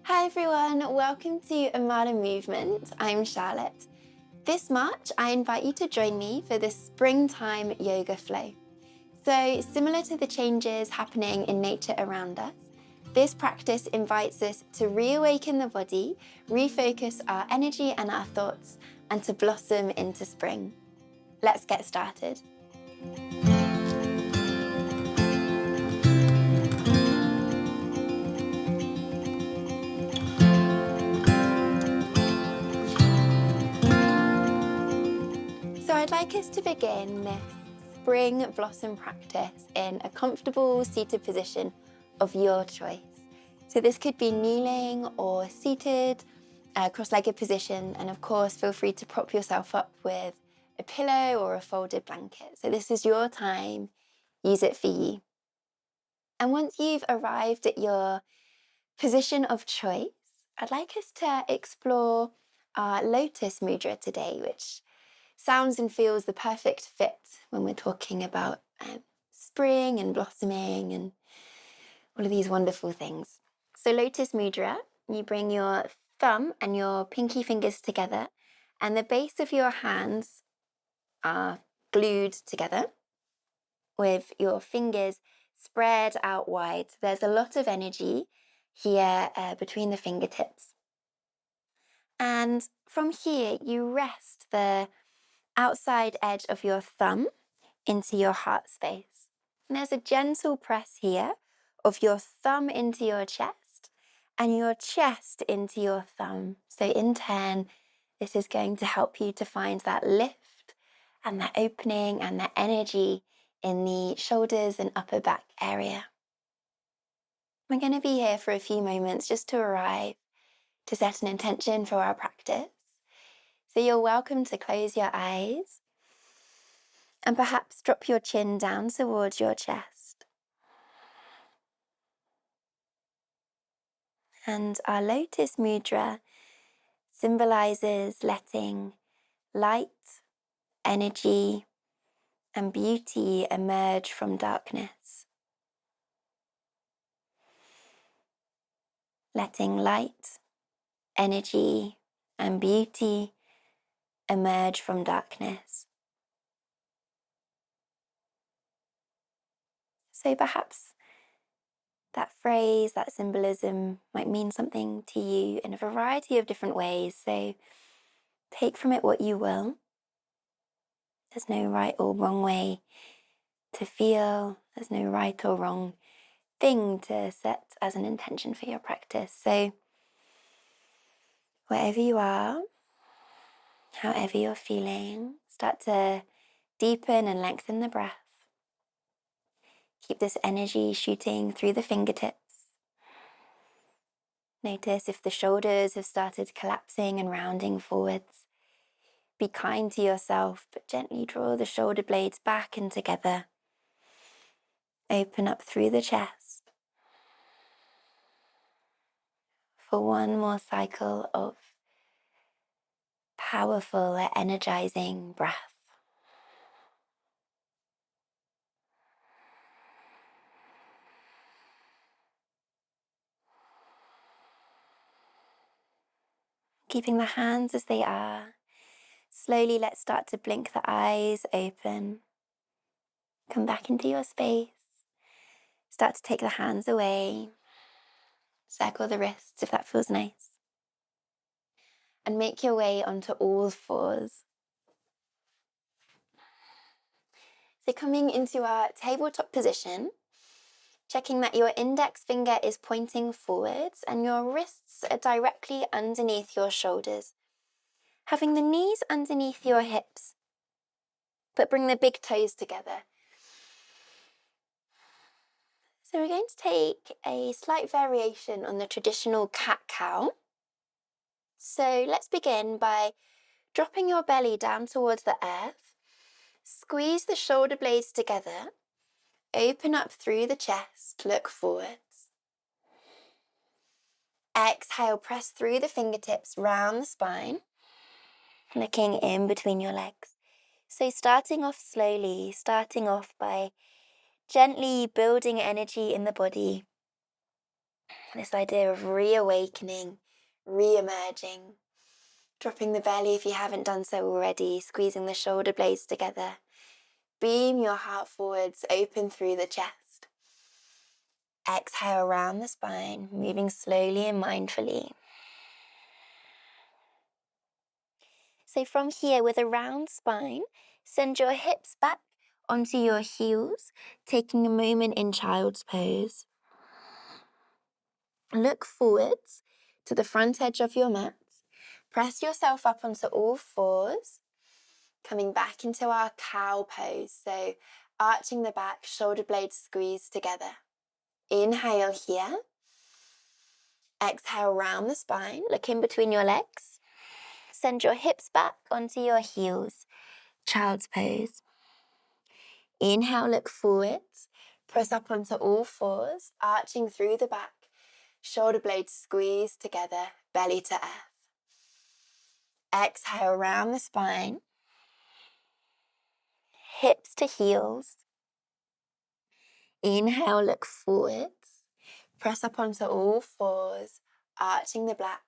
Hi everyone, welcome to AmalaMovement. I'm Charlotte. This March, I invite you to join me for the springtime yoga flow. So, similar to the changes happening in nature around us, this practice invites us to reawaken the body, refocus our energy and our thoughts, and to blossom into spring. Let's get started. So I'd like us to begin this spring blossom practice in a comfortable seated position of your choice. So this could be kneeling or seated, cross-legged position, and of course feel free to prop yourself up with a pillow or a folded blanket. So this is your time, use it for you. And once you've arrived at your position of choice, I'd like us to explore our Lotus mudra today, which sounds and feels the perfect fit when we're talking about spring and blossoming and all of these wonderful things. So Lotus Mudra, you bring your thumb and your pinky fingers together and the base of your hands are glued together with your fingers spread out wide. So there's a lot of energy here between the fingertips. And from here, you rest the outside edge of your thumb into your heart space. And there's a gentle press here of your thumb into your chest and your chest into your thumb. So in turn, this is going to help you to find that lift and that opening and that energy in the shoulders and upper back area. We're going to be here for a few moments just to arrive, to set an intention for our practice. So you're welcome to close your eyes and perhaps drop your chin down towards your chest. And our Lotus Mudra symbolizes letting light, energy, and beauty emerge from darkness. Letting light, energy, and beauty emerge from darkness. So perhaps that phrase, that symbolism might mean something to you in a variety of different ways. So take from it what you will. There's no right or wrong way to feel. There's no right or wrong thing to set as an intention for your practice. So wherever you are, however you're feeling, start to deepen and lengthen the breath. Keep this energy shooting through the fingertips. Notice if the shoulders have started collapsing and rounding forwards. Be kind to yourself, but gently draw the shoulder blades back and together. Open up through the chest for one more cycle of powerful, energizing breath. Keeping the hands as they are. Slowly let's start to blink the eyes open. Come back into your space. Start to take the hands away. Circle the wrists if that feels nice. And make your way onto all fours. So coming into our tabletop position, checking that your index finger is pointing forwards and your wrists are directly underneath your shoulders. Having the knees underneath your hips, but bring the big toes together. So we're going to take a slight variation on the traditional cat-cow. So let's begin by dropping your belly down towards the earth. Squeeze the shoulder blades together. Open up through the chest, look forwards. Exhale, press through the fingertips, round the spine, looking in between your legs. So starting off slowly, starting off by gently building energy in the body. This idea of reawakening, re-emerging, dropping the belly if you haven't done so already, squeezing the shoulder blades together. Beam your heart forwards, open through the chest. Exhale around the spine, moving slowly and mindfully. So from here, with a round spine, send your hips back onto your heels, taking a moment in child's pose. Look forwards to the front edge of your mat. Press yourself up onto all fours, coming back into our cow pose. So arching the back, shoulder blades squeezed together. Inhale here. Exhale round the spine, look in between your legs. Send your hips back onto your heels, child's pose. Inhale, look forwards. Press up onto all fours, arching through the back. Shoulder blades squeezed together, belly to earth. Exhale around the spine. Hips to heels. Inhale, look forwards. Press up onto all fours, arching the back,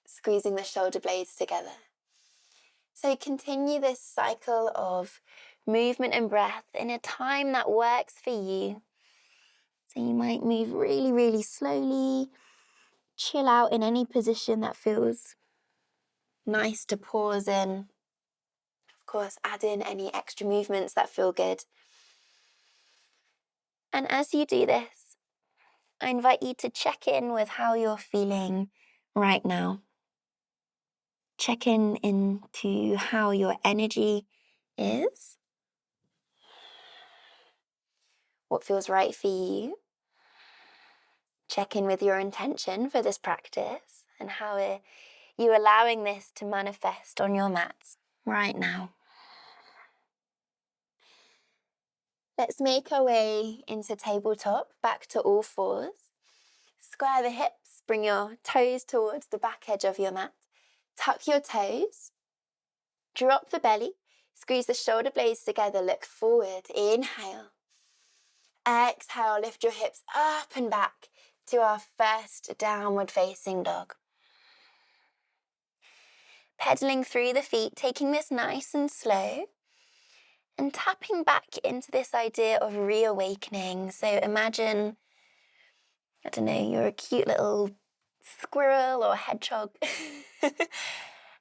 squeezing the shoulder blades together. So continue this cycle of movement and breath in a time that works for you. So you might move really, really slowly. Chill out in any position that feels nice to pause in. Of course, add in any extra movements that feel good. And as you do this, I invite you to check in with how you're feeling right now. Check in into how your energy is. What feels right for you. Check in with your intention for this practice and how are you allowing this to manifest on your mat right now. Let's make our way into tabletop, back to all fours. Square the hips, bring your toes towards the back edge of your mat. Tuck your toes, drop the belly, squeeze the shoulder blades together, look forward, inhale. Exhale, lift your hips up and back to our first downward facing dog. Pedaling through the feet, taking this nice and slow, and tapping back into this idea of reawakening. So imagine, I don't know, you're a cute little squirrel or hedgehog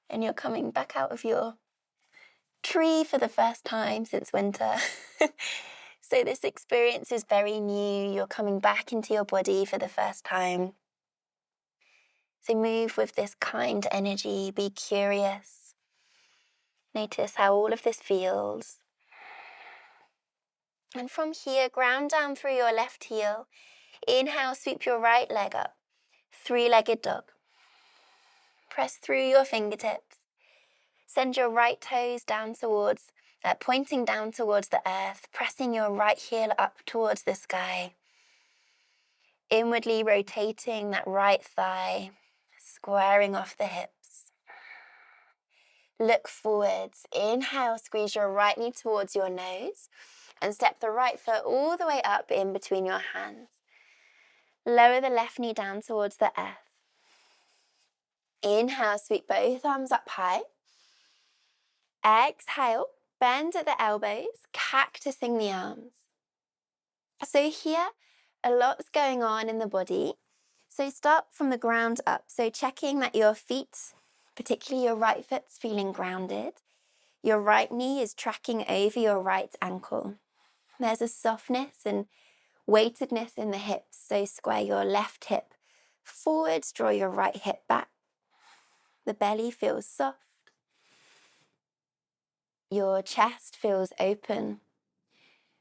and you're coming back out of your tree for the first time since winter. So this experience is very new. You're coming back into your body for the first time. So move with this kind energy, be curious. Notice how all of this feels. And from here, ground down through your left heel. Inhale, sweep your right leg up. Three-legged dog. Press through your fingertips. Send your right toes down towards, pointing down towards the earth, pressing your right heel up towards the sky. Inwardly rotating that right thigh, squaring off the hips. Look forwards. Inhale, squeeze your right knee towards your nose and step the right foot all the way up in between your hands. Lower the left knee down towards the earth. Inhale, sweep both arms up high. Exhale, bend at the elbows, cactusing the arms. So here, a lot's going on in the body. So start from the ground up. So checking that your feet, particularly your right foot's feeling grounded. Your right knee is tracking over your right ankle. There's a softness and weightedness in the hips. So square your left hip forwards, draw your right hip back. The belly feels soft. Your chest feels open.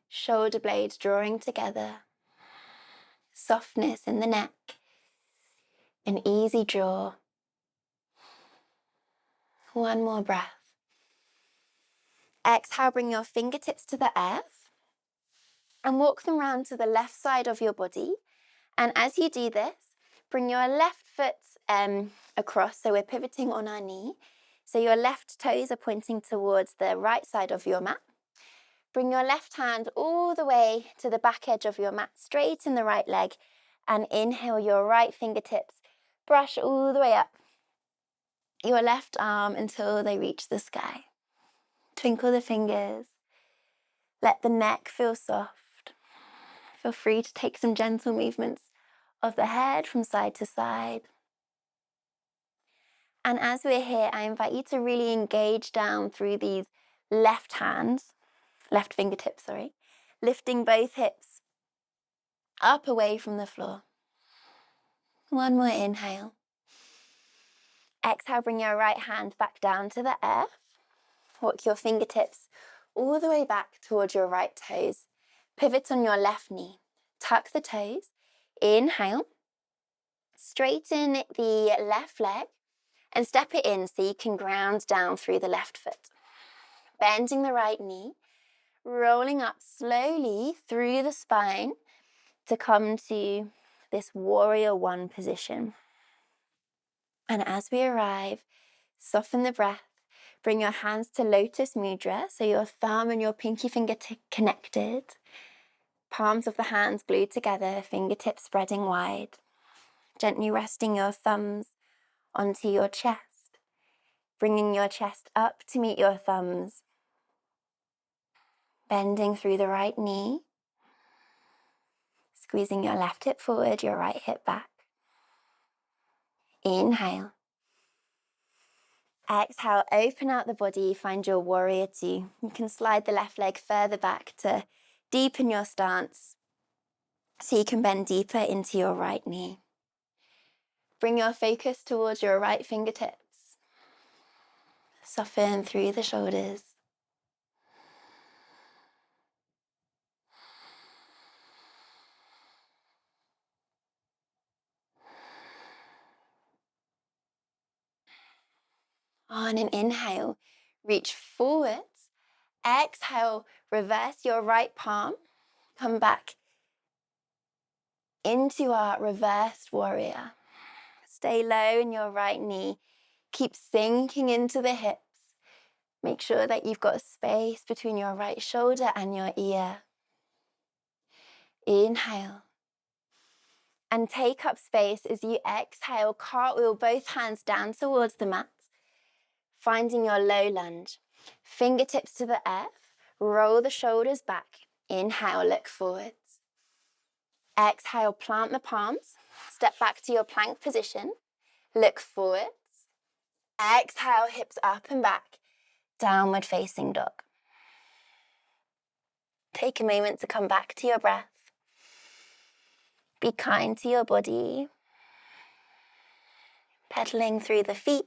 Shoulder blades drawing together. Softness in the neck. An easy draw. One more breath. Exhale, bring your fingertips to the earth and walk them round to the left side of your body. And as you do this, bring your left foot across. So we're pivoting on our knee. So your left toes are pointing towards the right side of your mat. Bring your left hand all the way to the back edge of your mat, straighten the right leg And inhale, your right fingertips brush all the way up your left arm until they reach the sky. Twinkle the fingers. Let the neck feel soft. Feel free to take some gentle movements of the head from side to side. And as we're here, I invite you to really engage down through these left fingertips, lifting both hips up away from the floor. One more inhale. Exhale, bring your right hand back down to the earth. Walk your fingertips all the way back towards your right toes. Pivot on your left knee. Tuck the toes. Inhale. Straighten the left leg and step it in so you can ground down through the left foot. Bending the right knee, rolling up slowly through the spine to come to this warrior one position. And as we arrive, soften the breath. Bring your hands to Lotus mudra, so your thumb and your pinky finger connected. Palms of the hands glued together, fingertips spreading wide. Gently resting your thumbs onto your chest, bringing your chest up to meet your thumbs. Bending through the right knee, squeezing your left hip forward, your right hip back. Inhale. Exhale, open out the body, find your warrior two. You can slide the left leg further back to deepen your stance so you can bend deeper into your right knee. Bring your focus towards your right fingertips. Soften through the shoulders. On an inhale, reach forwards. Exhale, reverse your right palm. Come back into our reversed warrior. Stay low in your right knee. Keep sinking into the hips. Make sure that you've got space between your right shoulder and your ear. Inhale. And take up space as you exhale. Cartwheel both hands down towards the mat. Finding your low lunge. Fingertips to the earth. Roll the shoulders back. Inhale, look forwards. Exhale, plant the palms. Step back to your plank position. Look forwards. Exhale, hips up and back. Downward facing dog. Take a moment to come back to your breath. Be kind to your body. Pedaling through the feet.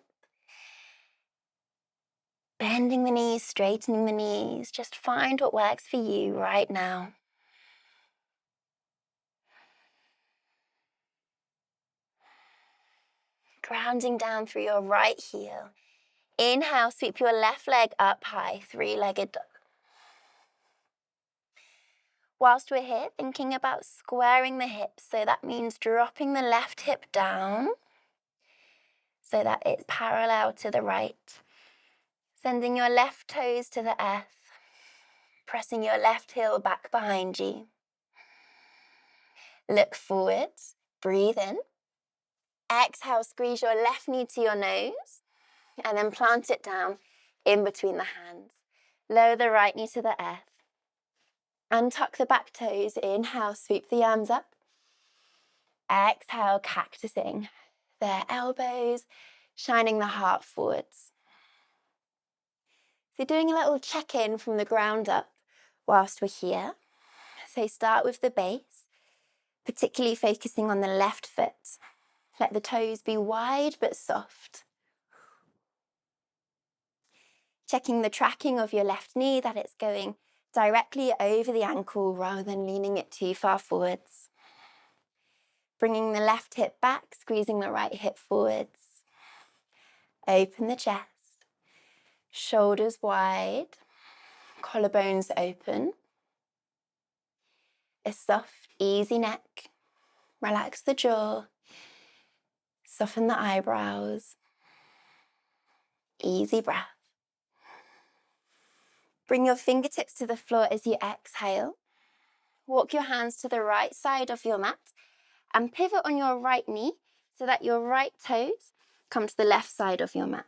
Bending the knees, straightening the knees. Just find what works for you right now. Grounding down through your right heel. Inhale, sweep your left leg up high, three-legged dog. Whilst we're here, thinking about squaring the hips, so that means dropping the left hip down so that it's parallel to the right. Sending your left toes to the earth, pressing your left heel back behind you. Look forwards, breathe in. Exhale, squeeze your left knee to your nose and then plant it down in between the hands. Lower the right knee to the earth. Untuck the back toes. Inhale, sweep the arms up. Exhale, cactusing the elbows, shining the heart forwards. So doing a little check-in from the ground up whilst we're here. So start with the base, particularly focusing on the left foot. Let the toes be wide but soft. Checking the tracking of your left knee, that it's going directly over the ankle rather than leaning it too far forwards. Bringing the left hip back, squeezing the right hip forwards. Open the chest. Shoulders wide. Collarbones open. A soft, easy neck. Relax the jaw. Soften the eyebrows. Easy breath. Bring your fingertips to the floor as you exhale. Walk your hands to the right side of your mat And pivot on your right knee so that your right toes come to the left side of your mat.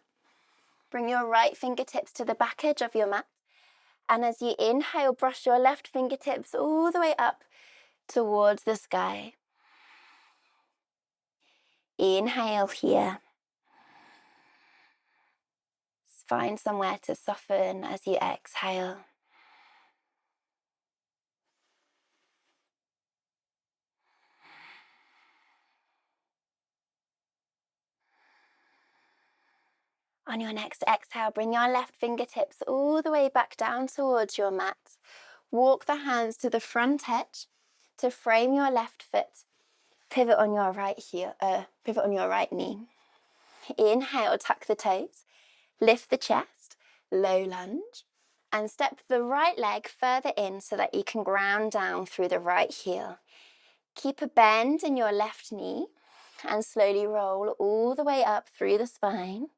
Bring your right fingertips to the back edge of your mat. And as you inhale, brush your left fingertips all the way up towards the sky. Inhale here. Find somewhere to soften as you exhale. On your next exhale, bring your left fingertips all the way back down towards your mat. Walk the hands to the front edge to frame your left foot. Pivot on your right heel, pivot on your right knee. Inhale, tuck the toes, lift the chest, low lunge, and step the right leg further in so that you can ground down through the right heel. Keep a bend in your left knee and slowly roll all the way up through the spine.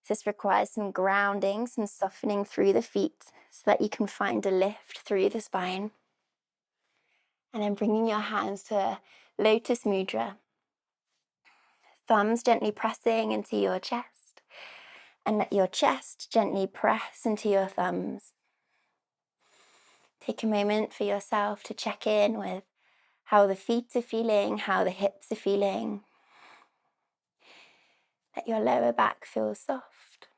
This requires some grounding, some softening through the feet so that you can find a lift through the spine. And then bringing your hands to Lotus mudra. Thumbs gently pressing into your chest, and let your chest gently press into your thumbs. Take a moment for yourself to check in with how the feet are feeling, how the hips are feeling. Let your lower back feel soft.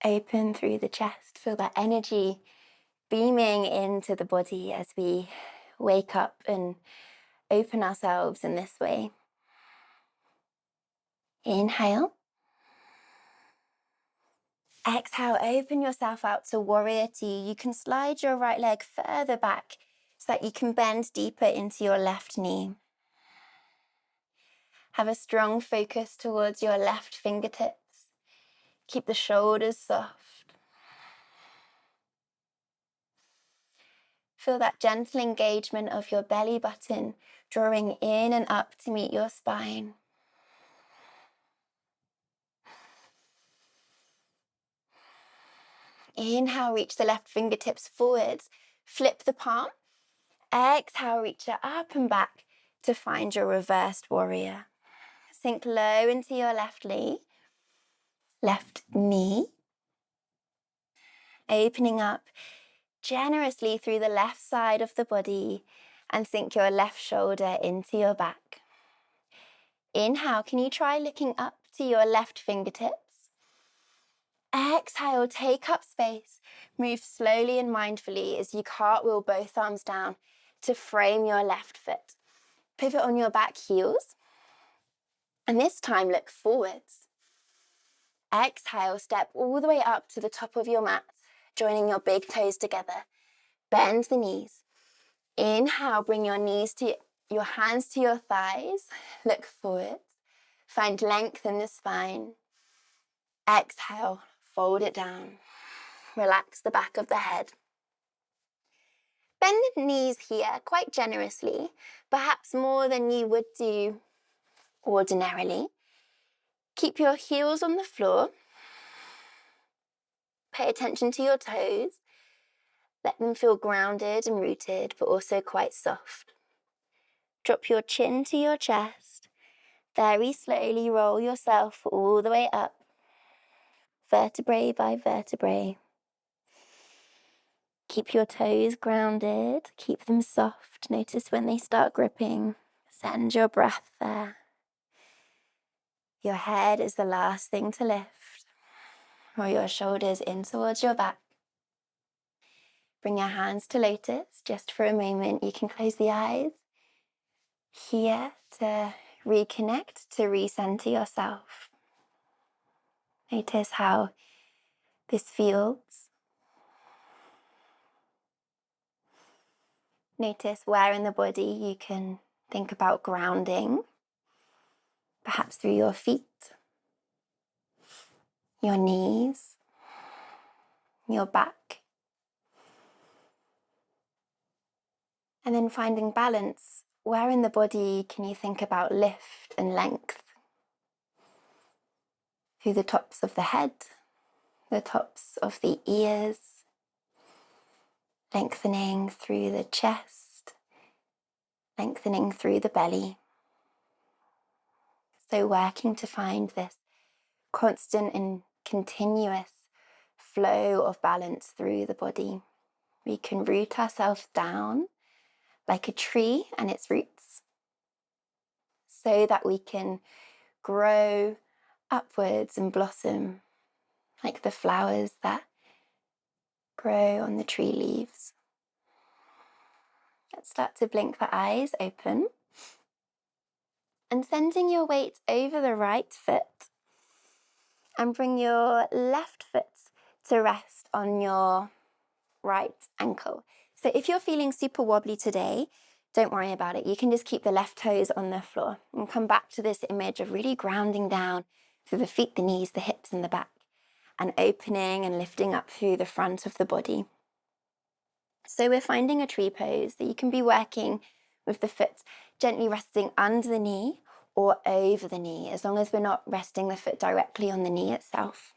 Open through the chest, feel that energy beaming into the body as we wake up and open ourselves in this way. Inhale. Exhale, open yourself out to warrior two. You can slide your right leg further back so that you can bend deeper into your left knee. Have a strong focus towards your left fingertips. Keep the shoulders soft. Feel that gentle engagement of your belly button drawing in and up to meet your spine. Inhale, reach the left fingertips forwards. Flip the palm. Exhale, reach it up and back to find your reversed warrior. Sink low into your left knee. Opening up generously through the left side of the body and sink your left shoulder into your back. Inhale, can you try looking up to your left fingertips? Exhale, take up space. Move slowly and mindfully as you cartwheel both arms down to frame your left foot. Pivot on your back heels. And this time look forwards. Exhale, step all the way up to the top of your mat, joining your big toes together. Bend the knees. Inhale, bring your hands to your thighs. Look forwards. Find length in the spine. Exhale, fold it down. Relax the back of the head. Bend the knees here quite generously, perhaps more than you would do ordinarily. Keep your heels on the floor. Pay attention to your toes. Let them feel grounded and rooted, but also quite soft. Drop your chin to your chest. Very slowly roll yourself all the way up, vertebrae by vertebrae. Keep your toes grounded. Keep them soft. Notice when they start gripping. Send your breath there. Your head is the last thing to lift. Roll your shoulders in towards your back. Bring your hands to Lotus. Just for a moment, you can close the eyes. Here to reconnect, to recenter yourself. Notice how this feels. Notice where in the body you can think about grounding. Perhaps through your feet, your knees, your back. And then finding balance. Where in the body can you think about lift and length? Through the tops of the head, the tops of the ears, lengthening through the chest, lengthening through the belly. So working to find this constant and continuous flow of balance through the body. We can root ourselves down like a tree and its roots so that we can grow upwards and blossom like the flowers that grow on the tree leaves. Let's start to blink the eyes open and sending your weight over the right foot and bring your left foot to rest on your right ankle. So if you're feeling super wobbly today, don't worry about it. You can just keep the left toes on the floor and come back to this image of really grounding down through the feet, the knees, the hips and the back, and opening and lifting up through the front of the body. So we're finding a tree pose that you can be working with the foot gently resting under the knee or over the knee, as long as we're not resting the foot directly on the knee itself.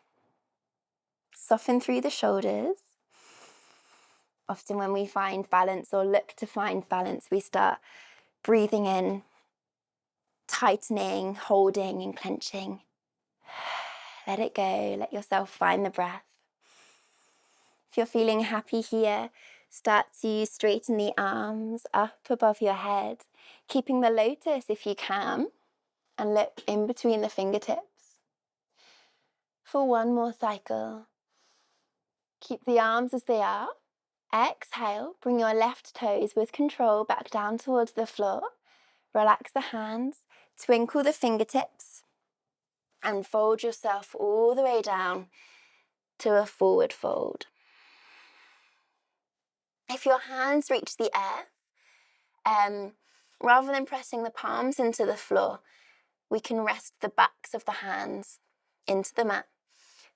Soften through the shoulders. Often when we find balance or look to find balance, we start breathing in, tightening, holding and clenching. Let it go, let yourself find the breath. If you're feeling happy here, start to straighten the arms up above your head, keeping the lotus if you can, and look in between the fingertips. For one more cycle, keep the arms as they are. Exhale, bring your left toes with control back down towards the floor. Relax the hands, twinkle the fingertips, and fold yourself all the way down to a forward fold. If your hands reach the earth, rather than pressing the palms into the floor, we can rest the backs of the hands into the mat.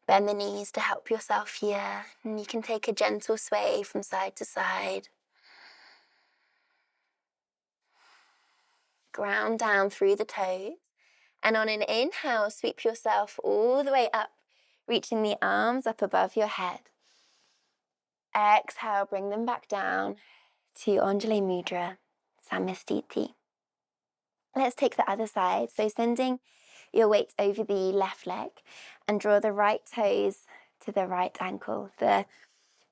Bend the knees to help yourself here, and you can take a gentle sway from side to side. Ground down through the toes, and on an inhale, sweep yourself all the way up, reaching the arms up above your head. Exhale, bring them back down to Anjali Mudra, Samastiti. Let's take the other side. So sending your weight over the left leg and draw the right toes to the right ankle. The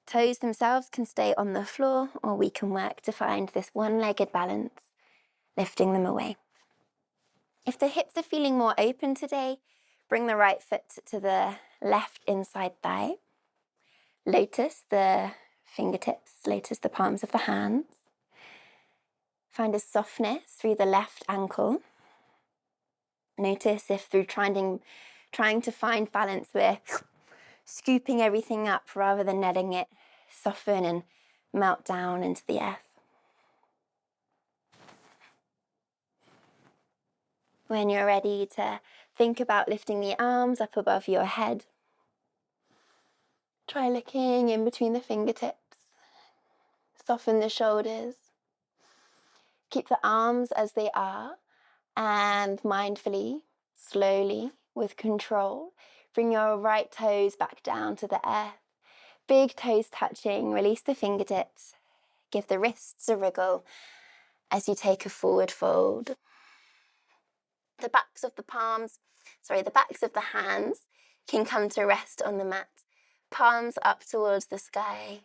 toes themselves can stay on the floor, or we can work to find this one-legged balance, lifting them away. If the hips are feeling more open today, bring the right foot to the left inside thigh. Lotus the fingertips, lotus the palms of the hands. Find a softness through the left ankle. Notice if through trying to find balance, we're scooping everything up rather than letting it soften and melt down into the earth. When you're ready to think about lifting the arms up above your head, try looking in between the fingertips. Soften the shoulders. Keep the arms as they are, and mindfully, slowly, with control, bring your right toes back down to the earth. Big toes touching, release the fingertips. Give the wrists a wriggle as you take a forward fold. The backs of the hands can come to rest on the mat. Palms up towards the sky.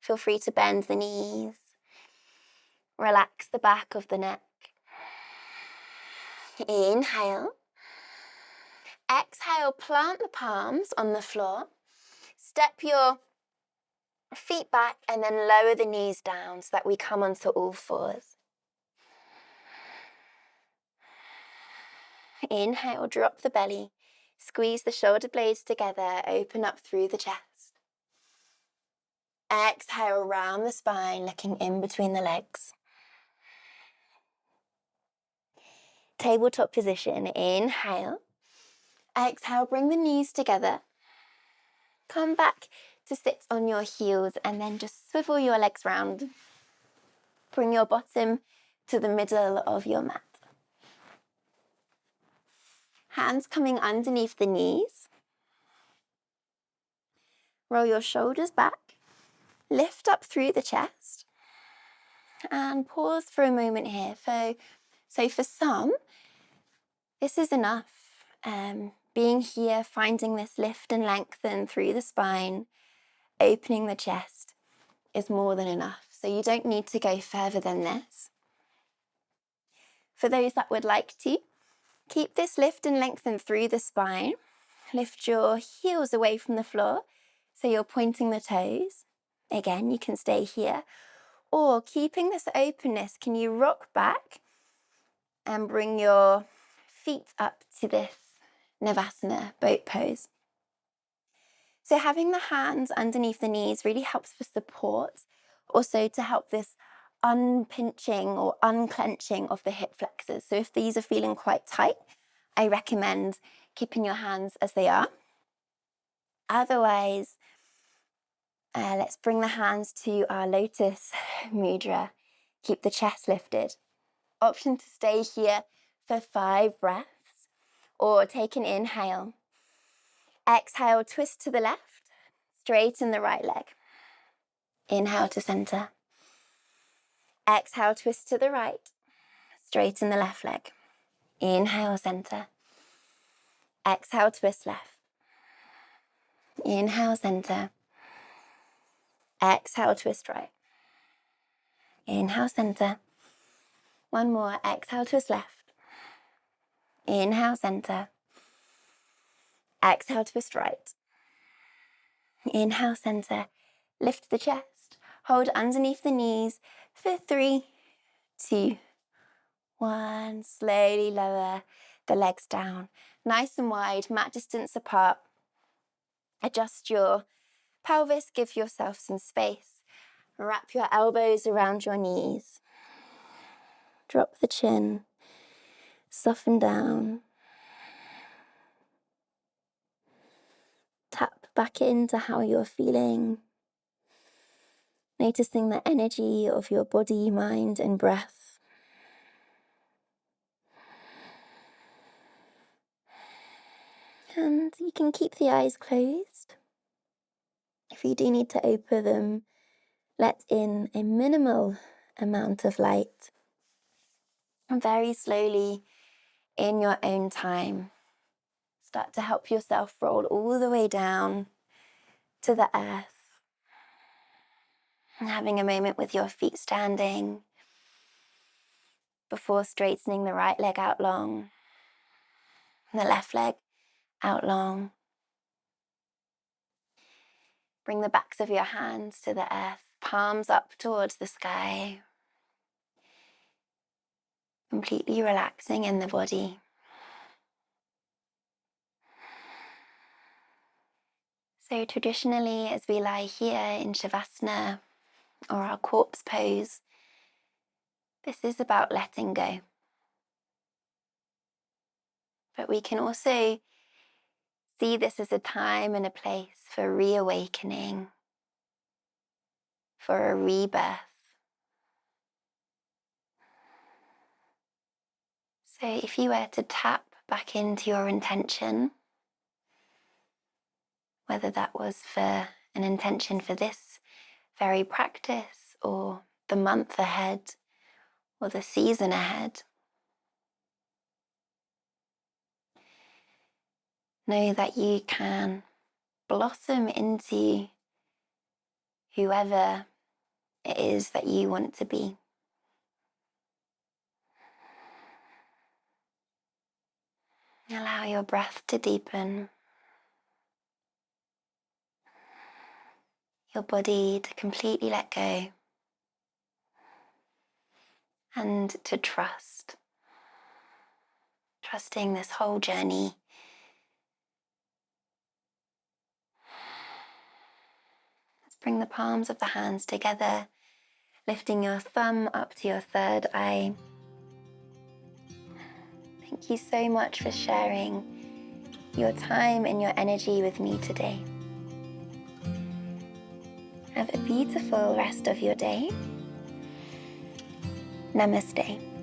Feel free to bend the knees. Relax the back of the neck. Inhale. Exhale, plant the palms on the floor. Step your feet back and then lower the knees down so that we come onto all fours. Inhale, drop the belly. Squeeze the shoulder blades together, open up through the chest. Exhale, round the spine, looking in between the legs. Tabletop position, inhale. Exhale, bring the knees together. Come back to sit on your heels and then just swivel your legs round. Bring your bottom to the middle of your mat. Hands coming underneath the knees. Roll your shoulders back. Lift up through the chest. and pause for a moment here. So for some, this is enough. Being here, finding this lift and lengthen through the spine, opening the chest is more than enough. So you don't need to go further than this. For those that would like to, keep this lift and lengthen through the spine. Lift your heels away from the floor, so you're pointing the toes. Again, you can stay here. Or keeping this openness, can you rock back and bring your feet up to this Navasana boat pose? So having the hands underneath the knees really helps for support, also to help this unpinching or unclenching of the hip flexors. So if these are feeling quite tight, I recommend keeping your hands as they are. Otherwise, let's bring the hands to our Lotus mudra. Keep the chest lifted. Option to stay here for 5 breaths, or take an inhale. Exhale, twist to the left, straighten the right leg. Inhale to center. Exhale, twist to the right, straighten the left leg. Inhale, center. Exhale, twist left. Inhale, center. Exhale, twist right. Inhale, center. One more. Exhale, twist left. Inhale, center. Exhale, twist right. Inhale, center. Lift the chest. Hold underneath the knees for 3, 2, 1. Slowly lower the legs down. Nice and wide, mat distance apart. Adjust your pelvis, give yourself some space. Wrap your elbows around your knees. Drop the chin. Soften down. Tap back into how you're feeling. Noticing the energy of your body, mind, and breath. And you can keep the eyes closed. If you do need to open them, let in a minimal amount of light. And very slowly, in your own time, start to help yourself roll all the way down to the earth. And having a moment with your feet standing before straightening the right leg out long, and the left leg out long. Bring the backs of your hands to the earth, palms up towards the sky. Completely relaxing in the body. So traditionally, as we lie here in Savasana or our corpse pose, this is about letting go. But we can also see this as a time and a place for reawakening, for a rebirth. So if you were to tap back into your intention, whether that was for an intention for this very practice or the month ahead or the season ahead, know that you can blossom into whoever it is that you want to be. Allow your breath to deepen, your body to completely let go, and to trust. Trusting this whole journey. Let's bring the palms of the hands together, lifting your thumb up to your third eye. Thank you so much for sharing your time and your energy with me today. Have a beautiful rest of your day. Namaste.